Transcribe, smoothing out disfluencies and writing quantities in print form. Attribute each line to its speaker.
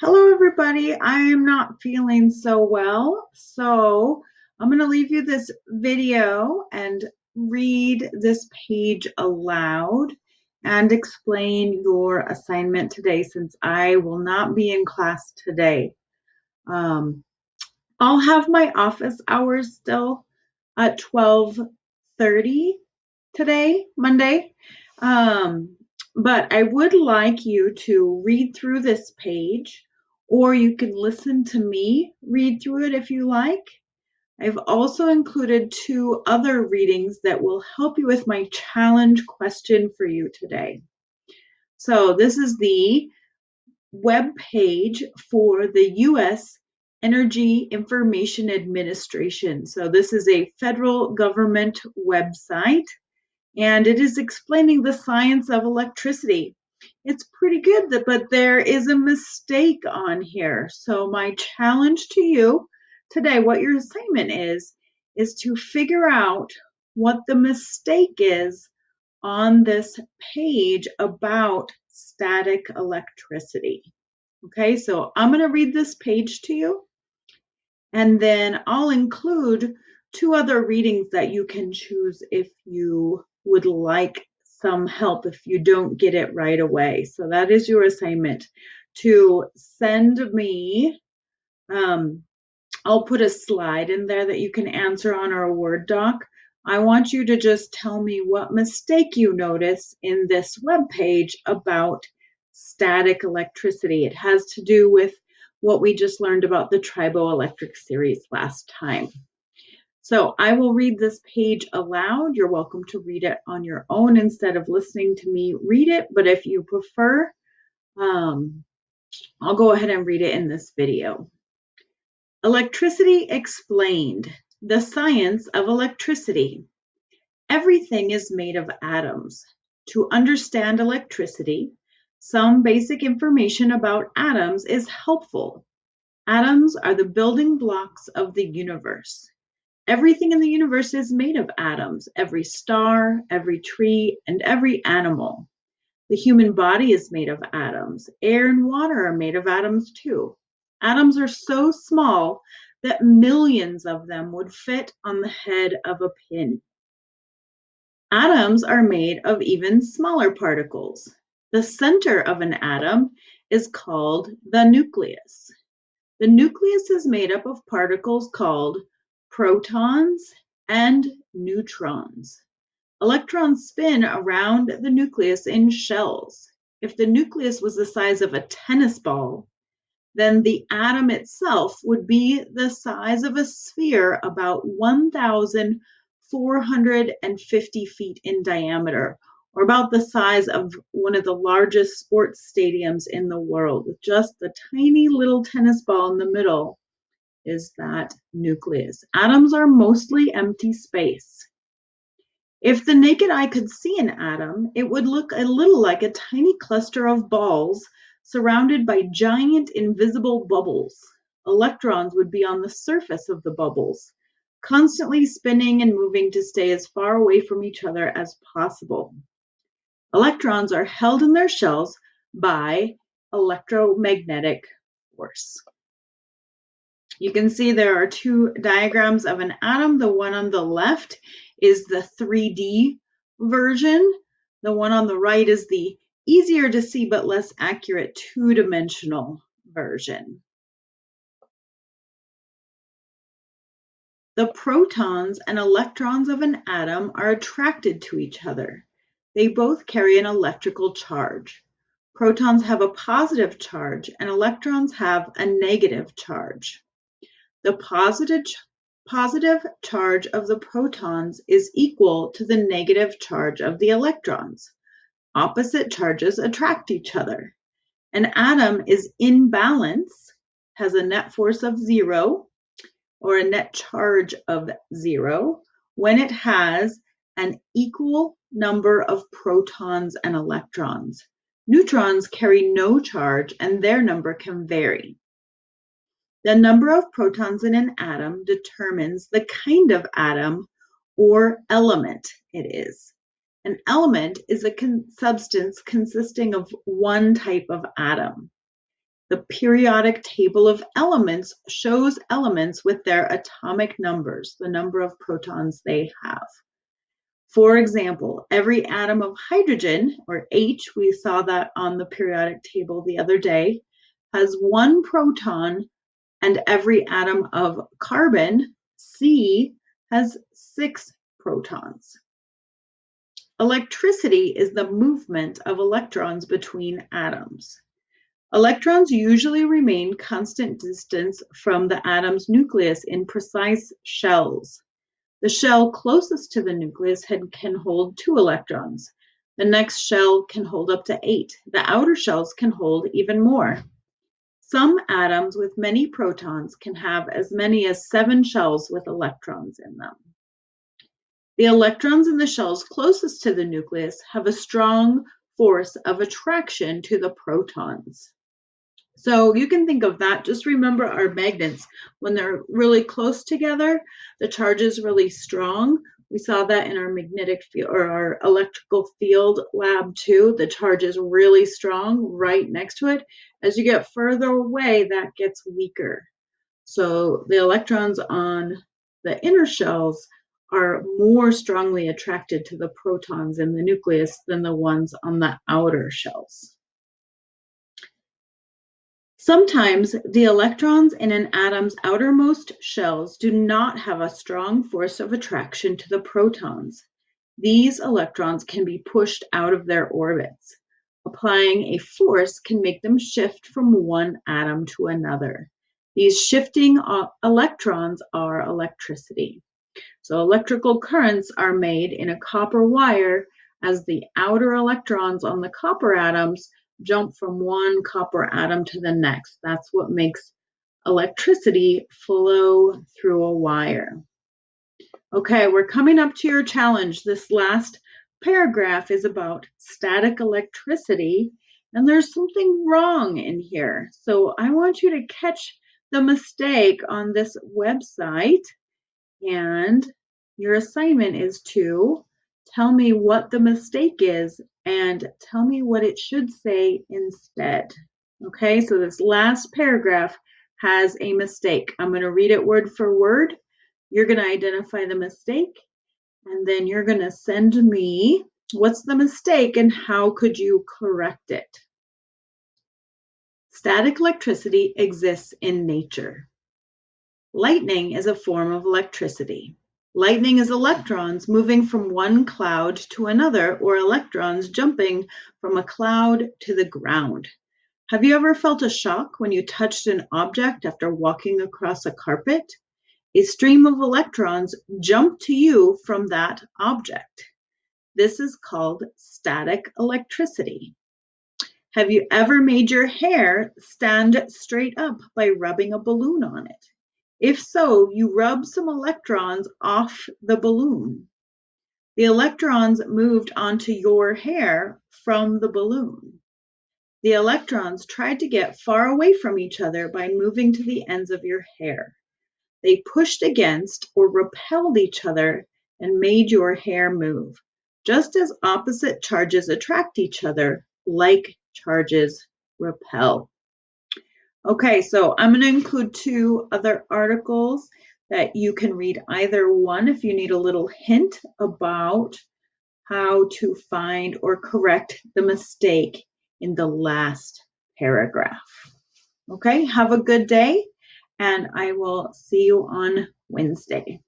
Speaker 1: Hello, everybody. I am not feeling so well, so I'm going to leave you this video and read this page aloud and explain your assignment today since I will not be in class today. Um, I'll have my office hours still at 12:30 today, Monday. Um, but I would like you to read through this page, or you can listen to me read through it if you like. I've also included two other readings that will help you with my challenge question for you today. So this is the web page for the U.S. Energy Information Administration. So this is a federal government website, and it is explaining the science of electricity. It's pretty good, but there is a mistake on here. So my challenge to you today, what your assignment is to figure out what the mistake is on this page about static electricity. Okay, so I'm going to read this page to you, and then I'll include two other readings that you can choose if you would like some help if you don't get it right away. So that is your assignment to send me. I'll put a slide in there that you can answer on our Word doc. I want you to just tell me what mistake you notice in this web page about static electricity. It has to do with what we just learned about the triboelectric series last time. So I will read this page aloud. You're welcome to read it on your own instead of listening to me read it. But if you prefer, I'll go ahead and read it in this video. Electricity explained. The science of electricity. Everything is made of atoms. To understand electricity, some basic information about atoms is helpful. Atoms are the building blocks of the universe. Everything in the universe is made of atoms. Every star, every tree, and every animal. The human body is made of atoms. Air and water are made of atoms too. Atoms are so small that millions of them would fit on the head of a pin. Atoms are made of even smaller particles. The center of an atom is called the nucleus. The nucleus is made up of particles called protons and neutrons. Electrons spin around the nucleus in shells. If the nucleus was the size of a tennis ball, then the atom itself would be the size of a sphere about 1,450 feet in diameter, or about the size of one of the largest sports stadiums in the world, with just the tiny little tennis ball in the middle is that nucleus. Atoms are mostly empty space. If the naked eye could see an atom, it would look a little like a tiny cluster of balls surrounded by giant invisible bubbles. Electrons would be on the surface of the bubbles, constantly spinning and moving to stay as far away from each other as possible. Electrons are held in their shells by electromagnetic force. You can see there are two diagrams of an atom. The one on the left is the 3D version. The one on the right is the easier to see but less accurate two-dimensional version. The protons and electrons of an atom are attracted to each other. They both carry an electrical charge. Protons have a positive charge and electrons have a negative charge. The positive charge of the protons is equal to the negative charge of the electrons. Opposite charges attract each other. An atom is in balance, has a net force of 0 or a net charge of 0 when it has an equal number of protons and electrons. Neutrons carry no charge and their number can vary. The number of protons in an atom determines the kind of atom or element it is. An element is a substance consisting of one type of atom. The periodic table of elements shows elements with their atomic numbers, the number of protons they have. For example, every atom of hydrogen, or H, we saw that on the periodic table the other day, has 1 proton, and every atom of carbon, C, has 6 protons. Electricity is the movement of electrons between atoms. Electrons usually remain constant distance from the atom's nucleus in precise shells. The shell closest to the nucleus can hold 2 electrons. The next shell can hold up to 8. The outer shells can hold even more. Some atoms with many protons can have as many as 7 shells with electrons in them. The electrons in the shells closest to the nucleus have a strong force of attraction to the protons. So you can think of that. Just remember our magnets. When they're really close together, the charge is really strong. We saw that in our magnetic field or our electrical field lab too. The charge is really strong right next to it. As you get further away, that gets weaker. So the electrons on the inner shells are more strongly attracted to the protons in the nucleus than the ones on the outer shells. Sometimes the electrons in an atom's outermost shells do not have a strong force of attraction to the protons. These electrons can be pushed out of their orbits. Applying a force can make them shift from one atom to another. These shifting electrons are electricity. So electrical currents are made in a copper wire as the outer electrons on the copper atoms jump from one copper atom to the next. That's what makes electricity flow through a wire. Okay, we're coming up to your challenge. This last paragraph is about static electricity, and there's something wrong in here. So I want you to catch the mistake on this website, and your assignment is to tell me what the mistake is and tell me what it should say instead. Okay, so this last paragraph has a mistake. I'm going to read it word for word. You're going to identify the mistake, and then you're going to send me what's the mistake and how could you correct it. Static electricity exists in nature. Lightning is a form of electricity. Lightning is electrons moving from one cloud to another, or electrons jumping from a cloud to the ground. Have you ever felt a shock when you touched an object after walking across a carpet? A stream of electrons jump to you from that object. This is called static electricity. Have you ever made your hair stand straight up by rubbing a balloon on it? If so, you rub some electrons off the balloon. The electrons moved onto your hair from the balloon. The electrons tried to get far away from each other by moving to the ends of your hair. They pushed against or repelled each other and made your hair move. Just as opposite charges attract each other, like charges repel. Okay, so I'm going to include 2 other articles that you can read either one if you need a little hint about how to find or correct the mistake in the last paragraph. Okay, have a good day, and I will see you on Wednesday.